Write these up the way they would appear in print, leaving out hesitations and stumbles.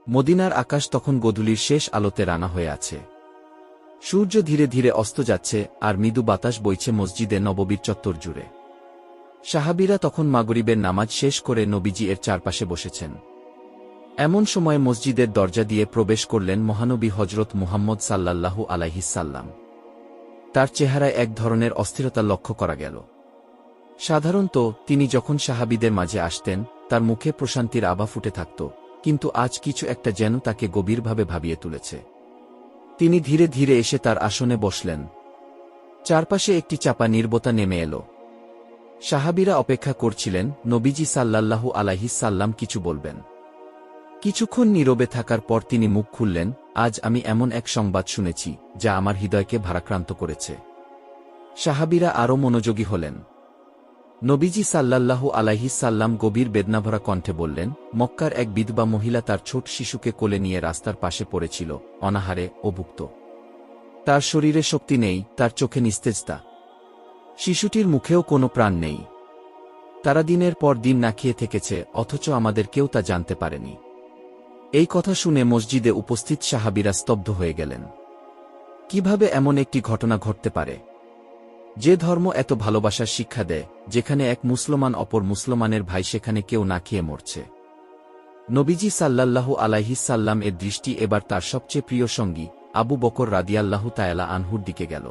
মদিনার আকাশ তখন গোধূলির শেষ আলোতে রাঙা হয়ে আছে। সূর্য ধীরে ধীরে অস্ত যাচ্ছে আর মৃদু বাতাস বইছে মসজিদে নববীর চত্বর জুড়ে। সাহাবীরা তখন মাগরিবের নামাজ শেষ করে নবীজি এর চারপাশে বসেছেন। এমন সময় মসজিদের দরজা দিয়ে প্রবেশ করলেন মহানবী হজরত মুহাম্মদ সাল্লাল্লাহু আলাইহিস সাল্লাম। তার চেহারায় এক ধরনের অস্থিরতা লক্ষ্য করা গেল। সাধারণত তিনি যখন সাহাবীদের মাঝে আসতেন তার মুখে প্রশান্তির আভা ফুটে থাকত, কিন্তু আজ কিছু একটা যেন তাকে গভীরভাবে ভাবিয়ে তুলেছে। তিনি ধীরে ধীরে এসে তার আসনে বসলেন। চারপাশে একটি চাপা নীরবতা নেমে এলো। সাহাবীরা অপেক্ষা করছিলেন নবীজি সাল্লাল্লাহু আলাইহিস সাল্লাম কিছু বলবেন। কিছুক্ষণ নীরবে থাকার পর তিনি মুখ খুললেন, আজ আমি এমন এক সংবাদ শুনেছি যা আমার হৃদয়কে ভারাক্রান্ত করেছে। সাহাবীরা আরও মনোযোগী হলেন। নবীজি সাল্লাল্লাহু আলাইহিস সাল্লাম গভীর বেদনাভরা কণ্ঠে বললেন, মক্কার এক বিধবা মহিলা তার ছোট শিশুকে কোলে নিয়ে রাস্তার পাশে পড়েছিল, অনাহারে, অভুক্ত। তার শরীরে শক্তি নেই, তার চোখে নিস্তেজতা। শিশুটির মুখেও কোনো প্রাণ নেই। তারা দিনের পর দিন না খেয়ে থেকেছে, অথচ আমাদের কেউ তা জানতে পারেনি। এই কথা শুনে মসজিদে উপস্থিত সাহাবীরা স্তব্ধ হয়ে গেলেন। কিভাবে এমন একটি ঘটনা ঘটতে পারে? যে ধর্ম এত ভালোবাসার শিক্ষা দেয়, যেখানে এক মুসলমান অপর মুসলমানের ভাই, সেখানে কেউ না খেয়ে মরছে। নবীজি সাল্লাল্লাহু আলাইহিস সাল্লাম এর দৃষ্টি এবার তার সবচেয়ে প্রিয় সঙ্গী আবু বকর রাদিয়াল্লাহু তাআলা আনহুর দিকে গেল।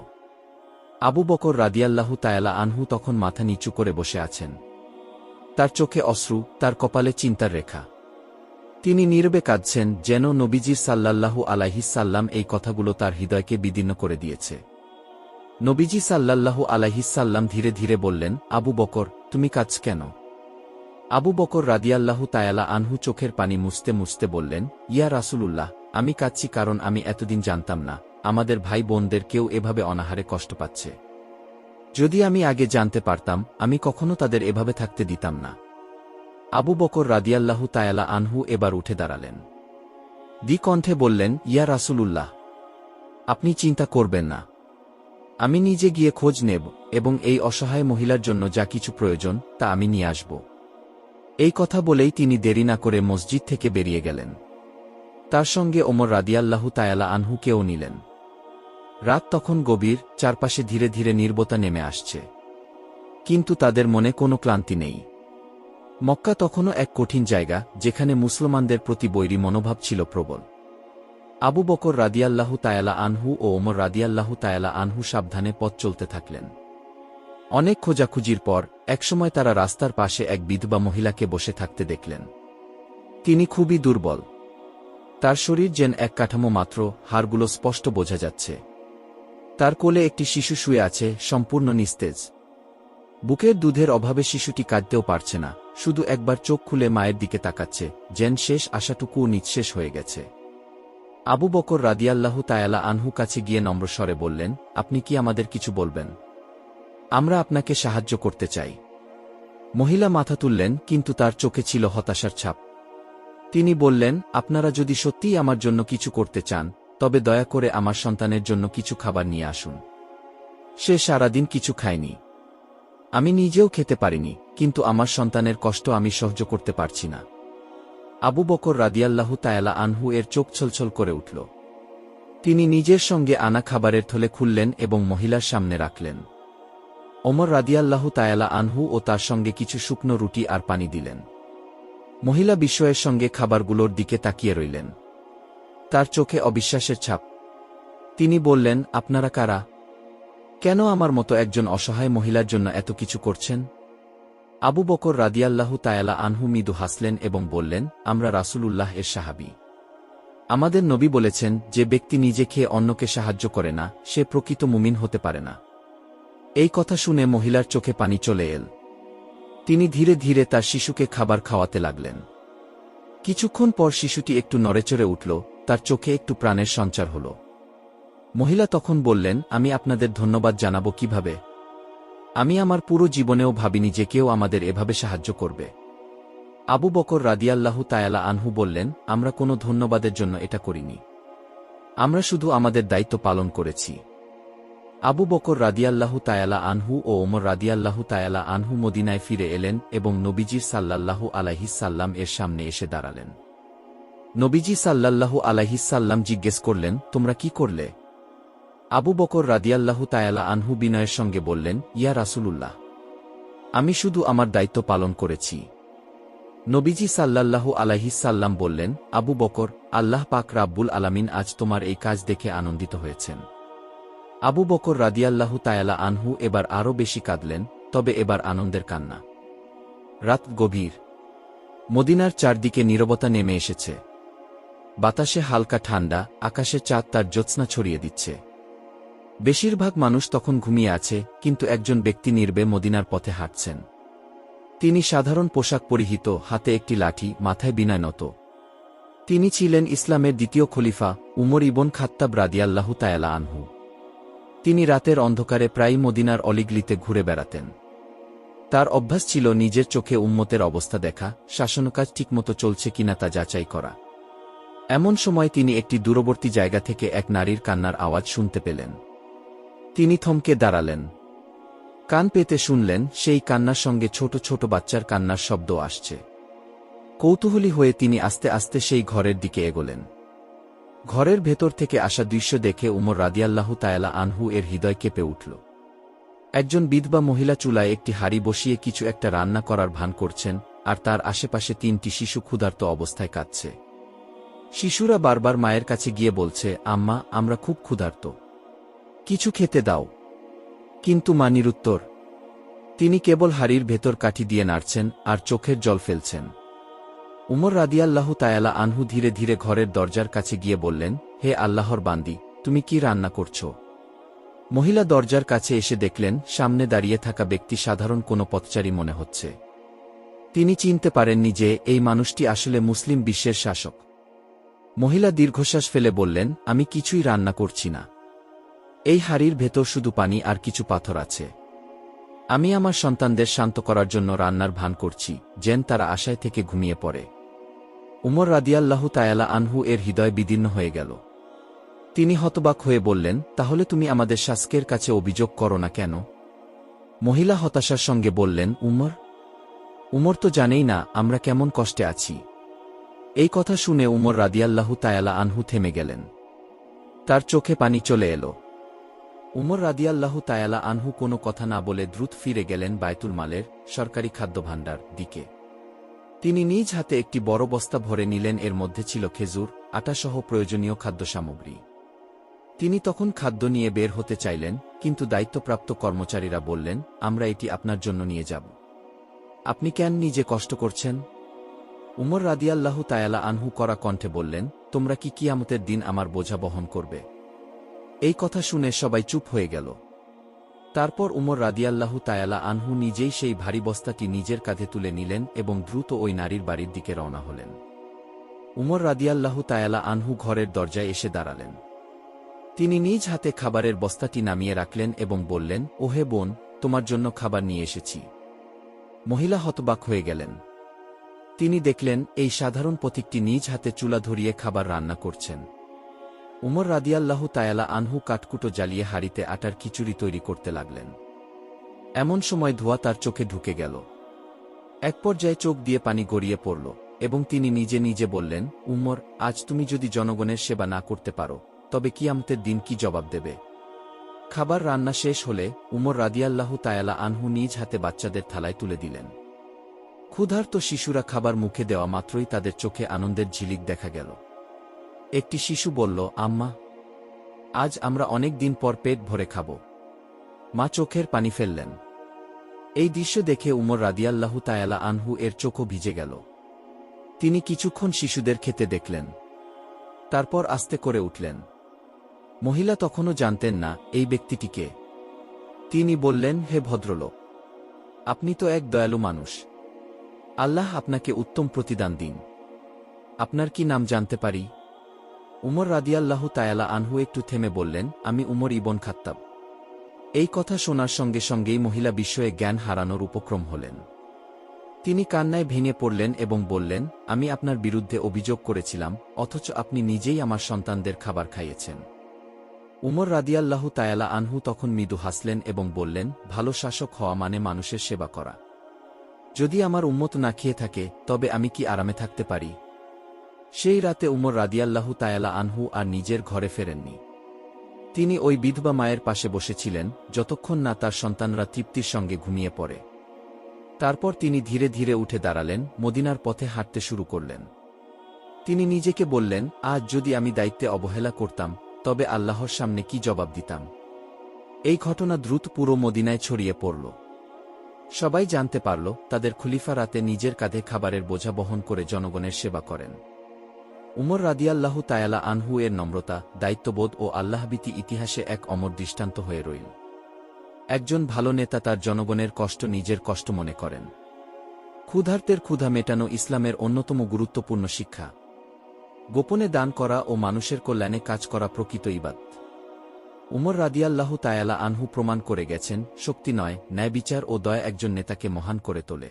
আবু বকর রাদিয়াল্লাহু তাআলা আনহু তখন মাথা নিচু করে বসে আছেন। তার চোখে অশ্রু, তার কপালে চিন্তার রেখা। তিনি নীরবে কাঁদছেন, যেন নবীজি সাল্লাল্লাহু আলাইহিস সাল্লাম এই কথাগুলো তার হৃদয়কে বিদীর্ণ করে দিয়েছে। নবীজি সাল্লাল্লাহু আলাইহিস সাল্লাম ধীরে ধীরে বললেন, আবু বকর, তুমি কাঁদছ কেন? আবু বকর রাদিয়াল্লাহু তাআলা আনহু চোখের পানি মুছতে মুছতে বললেন, ইয়া রাসূলুল্লাহ, আমি কাঁদছি কারণ আমি এতদিন জানতাম না আমাদের ভাই বোনদের কেউ এভাবে অনাহারে কষ্ট পাচ্ছে। যদি আমি আগে জানতে পারতাম, আমি কখনো তাদের এভাবে থাকতে দিতাম না। আবু বকর রাদিয়াল্লাহু তাআলা আনহু এবার উঠে দাঁড়ালেন। দ্বিকণ্ঠে বললেন, ইয়া রাসূলুল্লাহ, আপনি চিন্তা করবেন না। আমি নিজে গিয়ে খোঁজ নেব এবং এই অসহায় মহিলার জন্য যা কিছু প্রয়োজন তা আমি নিয়ে আসব। এই কথা বলেই তিনি দেরি না করে মসজিদ থেকে বেরিয়ে গেলেন। তার সঙ্গে ওমর রাদিয়াল্লাহু তাআলা আনহুকেও নিলেন। রাত তখন গভীর, চারপাশে ধীরে ধীরে নীরবতা নেমে আসছে। কিন্তু তাদের মনে কোনো ক্লান্তি নেই। মক্কা তখনও এক কঠিন জায়গা, যেখানে মুসলমানদের প্রতি বৈরী মনোভাব ছিল প্রবল। আবু বকর রাদিয়াল্লাহু তাআলা আনহু ও ওমর রাদিয়াল্লাহু তাআলা আনহু সাবধানে পথ চলতে থাকলেন। অনেক খোঁজাখুঁজির পর একসময় তারা রাস্তার পাশে এক বিধবা মহিলাকে বসে থাকতে দেখলেন। তিনি খুবই দুর্বল। তার শরীর যেন এক কাঠামো মাত্র, হাড়গুলো স্পষ্ট বোঝা যাচ্ছে। তার কোলে একটি শিশু শুয়ে আছে, সম্পূর্ণ নিস্তেজ। বুকের দুধের অভাবে শিশুটি কাঁদতেও পারছে না, শুধু একবার চোখ খুলে মায়ের দিকে তাকাচ্ছে, যেন শেষ আশাটুকুও নিঃশেষ হয়ে গেছে। আবু বকর রাদিয়াল্লাহু তাআলা আনহু কাছে গিয়ে নম্র স্বরে বললেন, আপনি কি আমাদের কিছু বলবেন? আমরা আপনাকে সাহায্য করতে চাই। মহিলা মাথা তুললেন, কিন্তু তার চোখে ছিল হতাশার ছাপ। তিনি বললেন, আপনারা যদি সত্যিই আমার জন্য কিছু করতে চান, তবে দয়া করে আমার সন্তানের জন্য কিছু খাবার নিয়ে আসুন। সে সারাদিন কিছু খায়নি। আমি নিজেও খেতে পারিনি, কিন্তু আমার সন্তানের কষ্ট আমি সহ্য করতে পারছি না। আবু বকর রাদিয়াল্লাহু তাআলা আনহু এর চোখ ছলছল করে উঠল। তিনি নিজের সঙ্গে আনা খাবারের থলে খুললেন এবং মহিলার সামনে রাখলেন। ওমর রাদিয়াল্লাহু তাআলা আনহু ও তার সঙ্গে কিছু শুকনো রুটি আর পানি দিলেন। মহিলা বিস্ময়ের সঙ্গে খাবারগুলোর দিকে তাকিয়ে রইলেন। তার চোখে অবিশ্বাসের ছাপ। তিনি বললেন, আপনারা কারা? কেন আমার মতো একজন অসহায় মহিলার জন্য এত কিছু করছেন? আবু বকর রাদিয়াল্লাহু তাআলা আনহু মৃদু হাসলেন এবং বললেন, আমরা রাসূলুল্লাহ এর সাহাবী। আমাদের নবী বলেছেন, যে ব্যক্তি নিজে খেয়ে অন্যকে সাহায্য করে না, সে প্রকৃত মুমিন হতে পারে না। এই কথা শুনে মহিলার চোখে পানি চলে এল। তিনি ধীরে ধীরে তার শিশুকে খাবার খাওয়াতে লাগলেন। কিছুক্ষণ পর শিশুটি একটু নড়েচড়ে উঠল, তার চোখে একটু প্রাণের সঞ্চার হল। মহিলা তখন বললেন, আমি আপনাদের ধন্যবাদ জানাবো কিভাবে? আমি আমার পুরো জীবনেও ভাবিনি যে কেউ আমাদের এভাবে সাহায্য করবে। আবু বকর রাদিয়াল্লাহু তাআলা আনহু বললেন, আমরা কোনো ধন্যবাদের জন্য এটা করিনি। আমরা শুধু আমাদের দায়িত্ব পালন করেছি। আবু বকর রাদিয়াল্লাহু তাআলা আনহু ও ওমর রাদিয়াল্লাহু তাআলা আনহু মদিনায় ফিরে এলেন এবং নবীজি সাল্লাল্লাহু আলাইহিস সাল্লাম এর সামনে এসে দাঁড়ালেন। নবীজি সাল্লাল্লাহু আলাইহিসাল্লাম জিজ্ঞেস করলেন, তোমরা কি করলে? আবু বকর রাদিয়াল্লাহু তাআলা আনহু বিনয়ের সঙ্গে বললেন, ইয়া রাসূলুল্লাহ, আমি শুধু আমার দায়িত্ব পালন করেছি। নবীজি সাল্লাল্লাহু আলাইহিসাল্লাম বললেন, আবু বকর, আল্লাহ পাক রাব্বুল আলামিন আজ তোমার এই কাজ দেখে আনন্দিত হয়েছেন। আবু বকর রাদিয়াল্লাহু তাআলা আনহু এবার আরও বেশি কাঁদলেন, তবে এবার আনন্দের কান্না। রাত গভীর। মদিনার চারদিকে নীরবতা নেমে এসেছে। বাতাসে হালকা ঠান্ডা, আকাশে চাঁদ তার জ্যোৎস্না ছড়িয়ে দিচ্ছে। বেশিরভাগ মানুষ তখন ঘুমিয়ে আছে, কিন্তু একজন ব্যক্তি নীরবে মদিনার পথে হাঁটছেন। তিনি সাধারণ পোশাক পরিহিত, হাতে একটি লাঠি, মাথায় বিনয় নত। তিনি ছিলেন ইসলামের দ্বিতীয় খলিফা উমর ইবন খাত্তাব রাদিয়াল্লাহু তাআলা আনহু। তিনি রাতের অন্ধকারে প্রায়ই মদিনার অলিগলিতে ঘুরে বেড়াতেন। তার অভ্যাস ছিল নিজের চোখে উম্মতের অবস্থা দেখা, শাসনকাজ ঠিকমতো চলছে কিনা তা যাচাই করা। এমন সময় তিনি একটি দূরবর্তী জায়গা থেকে এক নারীর কান্নার আওয়াজ শুনতে পেলেন। তিনি থমকে দাঁড়ালেন। কান পেতে শুনলেন, সেই কান্নার সঙ্গে ছোট ছোট বাচ্চার কান্নার শব্দ আসছে। কৌতূহলী হয়ে তিনি আস্তে আস্তে সেই ঘরের দিকে এগোলেন। ঘরের ভেতর থেকে আসা দৃশ্য দেখে উমর রাদিয়াল্লাহু তাআলা আনহু এর হৃদয় কেঁপে উঠল। একজন বিধবা মহিলা চুলায় একটি হাঁড়ি বসিয়ে কিছু একটা রান্না করার ভান করছেন, আর তার আশেপাশে 3টি শিশু ক্ষুধার্ত অবস্থায় কাঁদছে। শিশুরা বারবার মায়ের কাছে গিয়ে বলছে, আম্মা, আমরা খুব ক্ষুধার্ত, কিছু খেতে দাও। কিন্তু মা নিরুত্তর। তিনি কেবল হাঁড়ির ভেতর কাঠি দিয়ে নাড়ছেন আর চোখের জল ফেলছেন। উমর রাদিয়াল্লাহু তাআলা আনহু ধীরে ধীরে ঘরের দরজার কাছে গিয়ে বললেন, হে আল্লাহর বান্দি, তুমি কি রান্না করছো? মহিলা দরজার কাছে এসে দেখলেন, সামনে দাঁড়িয়ে থাকা ব্যক্তি সাধারণ কোনো পথচারী মনে হচ্ছে। তিনি চিনতে পারেননি যে এই মানুষটি আসলে মুসলিম বিশ্বের শাসক। মহিলা দীর্ঘশ্বাস ফেলে বললেন, আমি কিছুই রান্না করছি না। এই হাঁড়ির ভেতর শুধু পানি আর কিছু পাথর আছে। আমি আমার সন্তানদের শান্ত করার জন্য রান্নার ভান করছি, যেন তারা আশায় থেকে ঘুমিয়ে পড়ে। উমর রাদিয়াল্লাহু তাআলা আনহু এর হৃদয় বিদীর্ণ হয়ে গেল। তিনি হতবাক হয়ে বললেন, তাহলে তুমি আমাদের শাসকের কাছে অভিযোগ করো না কেন? মহিলা হতাশার সঙ্গে বললেন, উমর তো জানেই না আমরা কেমন কষ্টে আছি। এই কথা শুনে উমর রাদিয়াল্লাহু তাআলা আনহু থেমে গেলেন। তার চোখে পানি চলে এলো। উমর রাদিয়াল্লাহু তাআলা আনহু কোনো কথা না বলে দ্রুত ফিরে গেলেন বায়তুল মালের সরকারি খাদ্যভাণ্ডার দিকে। তিনি নিজ হাতে একটি বড় বস্তা ভরে নিলেন, এর মধ্যে ছিল খেজুর, আটাসহ প্রয়োজনীয় খাদ্য সামগ্রী। তিনি তখন খাদ্য নিয়ে বের হতে চাইলেন, কিন্তু দায়িত্বপ্রাপ্ত কর্মচারীরা বললেন, আমরা এটি আপনার জন্য নিয়ে যাব। আপনি কেন নিজে কষ্ট করছেন? উমর রাদিয়াল্লাহু তাআলা আনহু কড়া কণ্ঠে বললেন, তোমরা কি কিয়ামতের দিন আমার বোঝা বহন করবে? এই কথা শুনে সবাই চুপ হয়ে গেল। তারপর উমর রাদিয়াল্লাহু তাআলা আনহু নিজেই সেই ভারী বস্তাটি নিজের কাঁধে তুলে নিলেন এবং দ্রুত ওই নারীর বাড়ির দিকে রওনা হলেন। উমর রাদিয়াল্লাহু তাআলা আনহু ঘরের দরজায় এসে দাঁড়ালেন। তিনি নিজ হাতে খাবারের বস্তাটি নামিয়ে রাখলেন এবং বললেন, ওহে বোন, তোমার জন্য খাবার নিয়ে এসেছি। মহিলা হতবাক হয়ে গেলেন। তিনি দেখলেন, এই সাধারণ পথিকটি নিজ হাতে চুলা ধরিয়ে খাবার রান্না করছেন। উমর রাদিয়াল্লাহু তাআলা আনহু কাঠকুটো জ্বালিয়ে হাঁড়িতে আটার খিচুড়ি তৈরি করতে লাগলেন। এমন সময় ধোঁয়া তার চোখে ঢুকে গেল। এক পর্যায়ে চোখ দিয়ে পানি গড়িয়ে পড়ল এবং তিনি নিজে নিজে বললেন, উমর, আজ তুমি যদি জনগণের সেবা না করতে পারো, তবে কিয়ামতের দিন কি জবাব দেবে? খাবার রান্না শেষ হলে উমর রাদিয়াল্লাহু তাআলা আনহু নিজ হাতে বাচ্চাদের থালায় তুলে দিলেন। ক্ষুধার্ত শিশুরা খাবার মুখে দেওয়া মাত্রই তাদের চোখে আনন্দের ঝিলিক দেখা গেল। একটি শিশু বলল, আম্মা, আজ আমরা অনেক দিন পর পেট ভরে খাব। মা চোখের পানি ফেললেন। এই দৃশ্য দেখে উমর রাদিয়াল্লাহু তাআলা আনহু এর চোখও ভিজে গেল। তিনি কিছুক্ষণ শিশুদের খেতে দেখলেন। তারপর আস্তে করে উঠলেন। মহিলা তখনও জানতেন না এই ব্যক্তিটি কে। তিনি বললেন, হে ভদ্রলোক, আপনি তো এক দয়ালু মানুষ। আল্লাহ আপনাকে উত্তম প্রতিদান দিন। আপনার কি নাম জানতে পারি? উমর রাদিয়াল্লাহু তাআলা আনহু একটু থেমে বললেন, আমি উমর ইবন খাত্তাব। এই কথা শোনার সঙ্গে সঙ্গেই মহিলা বিস্ময়ে জ্ঞান হারানোর উপক্রম হলেন। তিনি কান্নায় ভেঙে পড়লেন এবং বললেন, আমি আপনার বিরুদ্ধে অভিযোগ করেছিলাম, অথচ আপনি নিজেই আমার সন্তানদের খাবার খাইয়েছেন। উমর রাদিয়াল্লাহু তাআলা আনহু তখন মৃদু হাসলেন এবং বললেন, ভালো শাসক হওয়া মানে মানুষের সেবা করা। যদি আমার উম্মত না খেয়ে থাকে, তবে আমি কি আরামে থাকতে পারি? সেই রাতে উমর রাদিয়াল্লাহু তায়ালা আনহু আর নিজের ঘরে ফেরেননি। তিনি ওই বিধবা মায়ের পাশে বসেছিলেন যতক্ষণ না তার সন্তানরা তৃপ্তির সঙ্গে ঘুমিয়ে পড়ে। তারপর তিনি ধীরে ধীরে উঠে দাঁড়ালেন, মদিনার পথে হাঁটতে শুরু করলেন। তিনি নিজেকে বললেন, আজ যদি আমি দায়িত্বে অবহেলা করতাম তবে আল্লাহর সামনে কি জবাব দিতাম। এই ঘটনা দ্রুত পুরো মদিনায় ছড়িয়ে পড়ল। সবাই জানতে পারল তাদের খলিফা রাতে নিজের কাঁধে খাবারের বোঝা বহন করে জনগণের সেবা করেন। উমর রাদিয়াল্লাহু তায়ালা আনহু এর নম্রতা, দায়িত্ববোধ ও আল্লাহভীতি ইতিহাসে এক অমর দৃষ্টান্ত হয়ে রইল। একজন ভালো নেতা তার জনগণের কষ্ট নিজের কষ্ট মনে করেন। ক্ষুধার্তের ক্ষুধা মেটানো ইসলামের অন্যতম গুরুত্বপূর্ণ শিক্ষা। গোপনে দান করা ও মানুষের কল্যাণে কাজ করা প্রকৃত ইবাদত। উমর রাদিয়াল্লাহু তায়ালা আনহু প্রমাণ করে গেছেন, শক্তি নয়, ন্যায়বিচার ও দয়া একজন নেতাকে মহান করে তোলে।